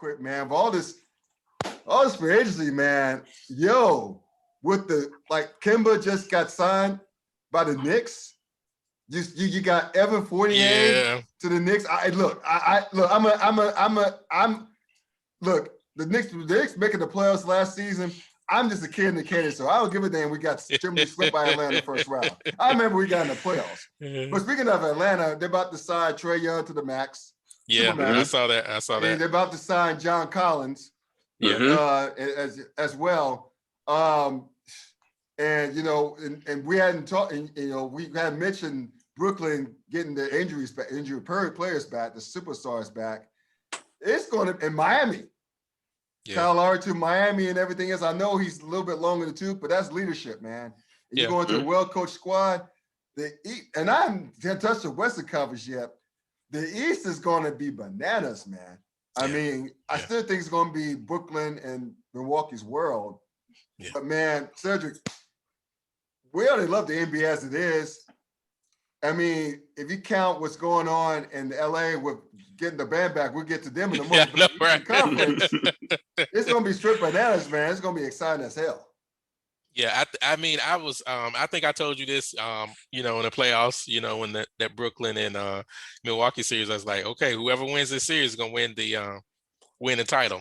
quick, man. But all this free agency, man. Yo, with the Kemba just got signed by the Knicks. You got Evan Fournier to the Knicks. Look. The Knicks making the playoffs last season. I'm just a kid in the candy, so I don't give a damn. We got Timberlake swept by Atlanta in the first round. I remember we got in the playoffs. But speaking of Atlanta, they're about to sign Trae Young to the max. Yeah, I saw that. And they're about to sign John Collins as well. And we hadn't talked, we hadn't mentioned Brooklyn getting the injury players back, the superstars back. It's going to in Miami. Yeah. Kyle Lowry to Miami and everything else. I know he's a little bit long in the tooth, but that's leadership, man. And you're going to a well-coached squad. And I haven't touched the Western Conference yet. The East is going to be bananas, man. I mean, I still think it's going to be Brooklyn and Milwaukee's world. Yeah. But, man, Cedric, we already love the NBA as it is. I mean, if you count what's going on in LA with getting the band back, we'll get to them in the moment. Conference, it's going to be straight bananas, man. It's going to be exciting as hell. Yeah, I mean, I think I told you this, in the playoffs, when that Brooklyn and Milwaukee series, I was like, okay, whoever wins this series is going to win the title.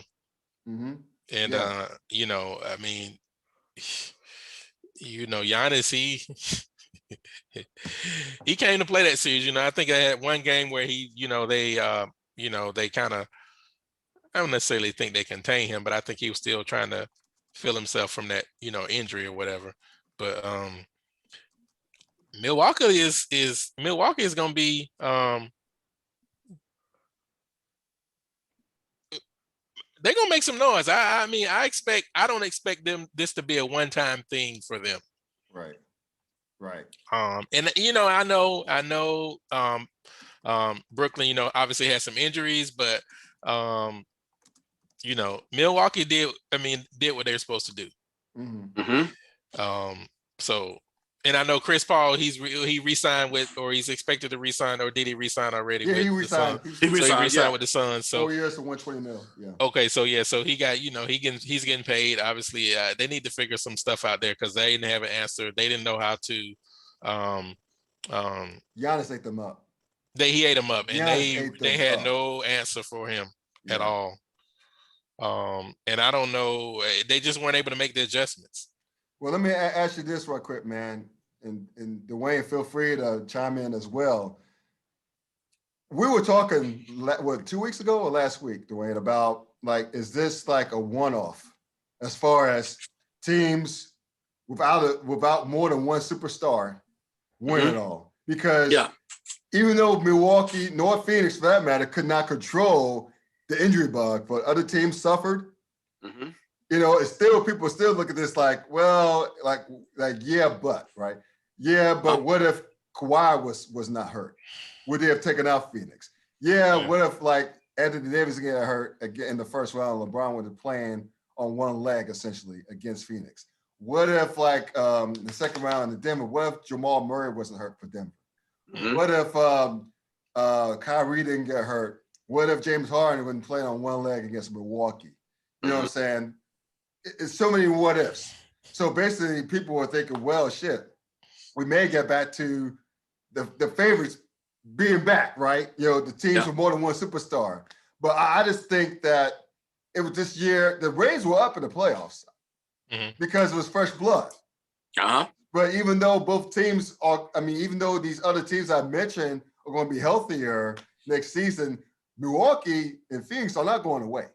Mm-hmm. And, I mean, Giannis, he came to play that series. I think I had one game where they kind of, I don't necessarily think they contained him, but I think he was still trying to feel himself from that, injury or whatever. But Milwaukee is going to be they're going to make some noise. I mean, I don't expect this to be a one-time thing for them. Right. And I know Brooklyn, obviously has some injuries, but Milwaukee did what they're supposed to do. Mm-hmm. So, and I know Chris Paul, he re-signed he's expected to re-sign, or did he re-sign already? Yeah, he re-signed. He re-signed with the Suns. So 4 years to $120 million. Yeah. Okay, so he got, he's getting paid. Obviously, they need to figure some stuff out there because they didn't have an answer. They didn't know how to. Giannis ate them up. He ate them up, and they had no answer for him at all. And I don't know, they just weren't able to make the adjustments. Well, let me ask you this real quick, man, and Dwayne, feel free to chime in as well. We were talking 2 weeks ago or last week, Dwayne, about is this like a one-off as far as teams without more than one superstar winning it all? Because even though Milwaukee, nor Phoenix for that matter, could not control the injury bug, but other teams suffered. Mm-hmm. It's still, people still look at this like, well, but right? Yeah, but what if Kawhi was not hurt? Would they have taken out Phoenix? Yeah. What if Anthony Davis get hurt again in the first round? LeBron would have playing on one leg essentially against Phoenix. What if the second round in Denver? What if Jamal Murray wasn't hurt for Denver? Mm-hmm. What if Kyrie didn't get hurt? What if James Harden wasn't playing on one leg against Milwaukee? You know what I'm saying? It's so many what ifs. So basically, people were thinking, well, shit, we may get back to the favorites being back, right? The teams with more than one superstar. But I just think that it was this year, the Rays were up in the playoffs because it was fresh blood. Uh-huh. But even though both teams even though these other teams I mentioned are going to be healthier next season, Milwaukee and Phoenix are not going away.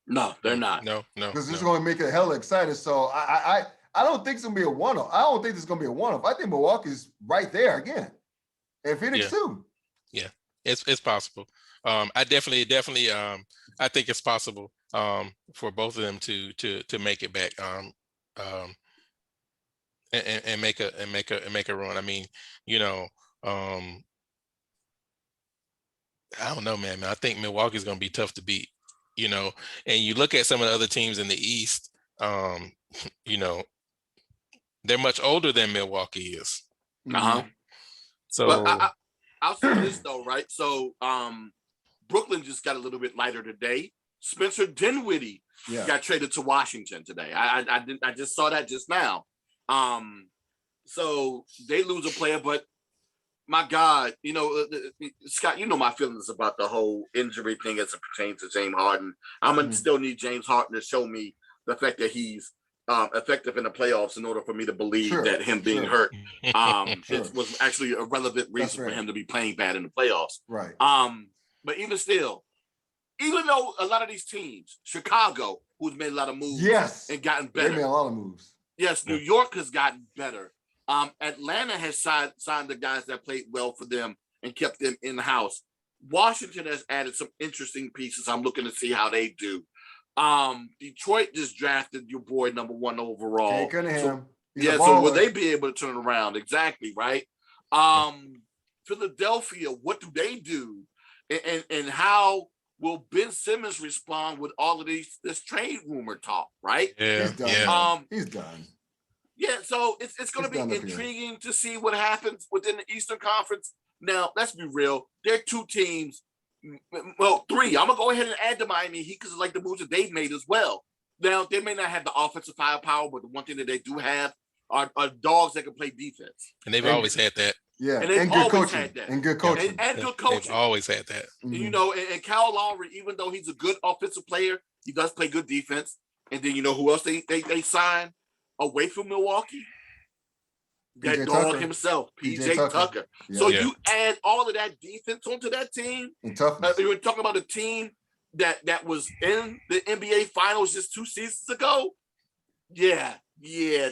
No, they're not. No. Because this is going to make it hella exciting. So I don't think it's going to be a one-off. I don't think it's going to be a one-off. I think Milwaukee's right there again. And Phoenix too. Yeah, it's possible. I definitely I think it's possible for both of them to make it back and make a run. I mean, I don't know, man. I think Milwaukee's going to be tough to beat, and you look at some of the other teams in the East, they're much older than Milwaukee is. Uh-huh. So but I'll say this though, right? So Brooklyn just got a little bit lighter today. Spencer Dinwiddie Yeah. got traded to Washington today. I just saw that just now. So they lose a player, but my God, Scott, you know my feelings about the whole injury thing as it pertains to James Harden. I'm gonna still need James Harden to show me the fact that he's effective in the playoffs in order for me to believe that him being hurt it was actually a relevant reason for him to be playing bad in the playoffs. Right. But even still, even though a lot of these teams, Chicago, who's made a lot of moves and gotten better. They made a lot of moves. Yes, New York has gotten better. Atlanta has signed the guys that played well for them and kept them in the house. Washington has added some interesting pieces. I'm looking to see how they do. Detroit just drafted your boy number 1 overall. Cade Cunningham. So will they be able to turn around? Exactly, right? Philadelphia, what do they do? And how will Ben Simmons respond with all of this trade rumor talk, right? Yeah, he's done. yeah. He's done. Yeah, so it's going to be intriguing to see what happens within the Eastern Conference. Now, let's be real. There are 2 teams, well, 3. I'm going to go ahead and add the Miami Heat because I like the moves that they've made as well. Now, they may not have the offensive firepower, but the one thing that they do have are dogs that can play defense. And they've always had that. Yeah, and they've good always coaching. had that. And good coaching. And good coaching. They've always had that. Mm-hmm. And Kyle Lowry, even though he's a good offensive player, he does play good defense. And then you know who else they signed away from Milwaukee? That PJ dog Tucker. himself, PJ Tucker. Tucker. Yeah. So you add all of that defense onto that team. And toughness. You were talking about a team that was in the NBA Finals just 2 seasons ago. Yeah,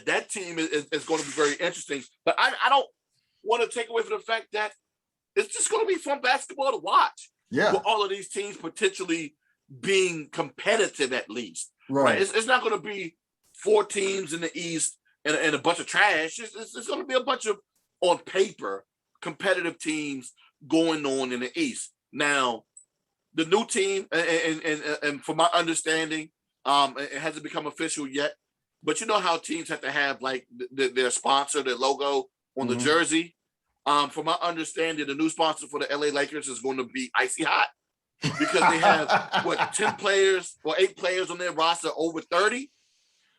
that team is going to be very interesting. But I don't want to take away from the fact that it's just going to be fun basketball to watch. Yeah. With all of these teams potentially being competitive at least. Right. It's not going to be 4 teams in the East and a bunch of trash. It's going to be a bunch of, on paper, competitive teams going on in the East. Now, the new team, and from my understanding, it hasn't become official yet, but you know how teams have to have like their sponsor, their logo on the jersey. From my understanding, the new sponsor for the LA Lakers is going to be Icy Hot because they have 10 players or 8 players on their roster over 30.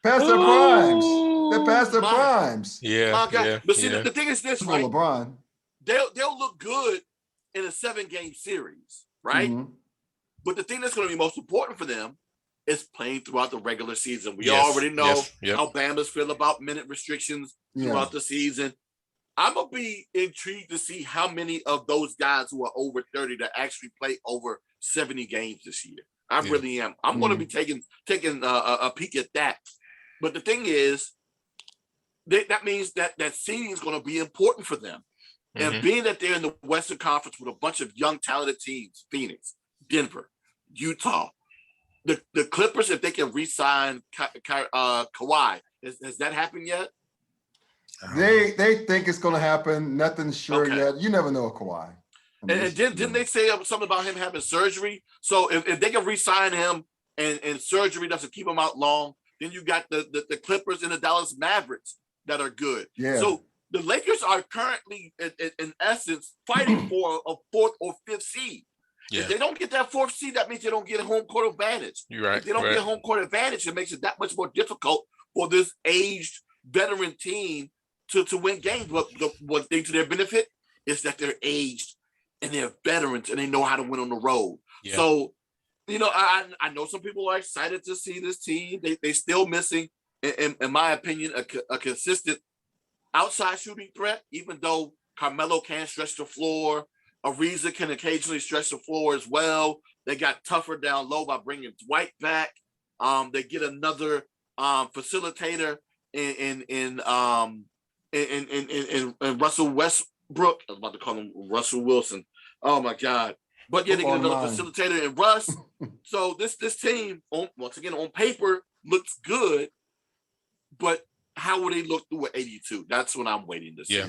Past their primes. They're past their primes. Yeah. But see, the thing is this, right? LeBron. They'll look good in a 7-game series, right? Mm-hmm. But the thing that's going to be most important for them is playing throughout the regular season. We already know how Bama's feel about minute restrictions throughout the season. I'm going to be intrigued to see how many of those guys who are over 30 that actually play over 70 games this year. I really am. I'm going to be taking a peek at that. But the thing is, that means that seeding is going to be important for them. And being that they're in the Western Conference with a bunch of young, talented teams, Phoenix, Denver, Utah, the Clippers, if they can re-sign Kawhi, has that happened yet? They think it's going to happen. Nothing's sure yet. You never know with Kawhi. And didn't they say something about him having surgery? So if they can re-sign him and surgery doesn't keep him out long, then you got the Clippers and the Dallas Mavericks that are good. Yeah. So the Lakers are currently, in essence, fighting for a 4th or 5th seed. Yeah. If they don't get that 4th seed, that means they don't get a home court advantage. You're right. If they don't get a home court advantage, it makes it that much more difficult for this aged veteran team to win games. But the one thing to their benefit is that they're aged and they're veterans and they know how to win on the road. Yeah. So, I know some people are excited to see this team. They still missing, in my opinion, a consistent outside shooting threat, even though Carmelo can stretch the floor. Ariza can occasionally stretch the floor as well. They got tougher down low by bringing Dwight back. They get another facilitator in Russell Westbrook. I was about to call him Russell Wilson. Oh my God. But yeah, they get another facilitator in Russ. So this team, once again, on paper, looks good. But how will they look through an 82? That's what I'm waiting to see. Yeah.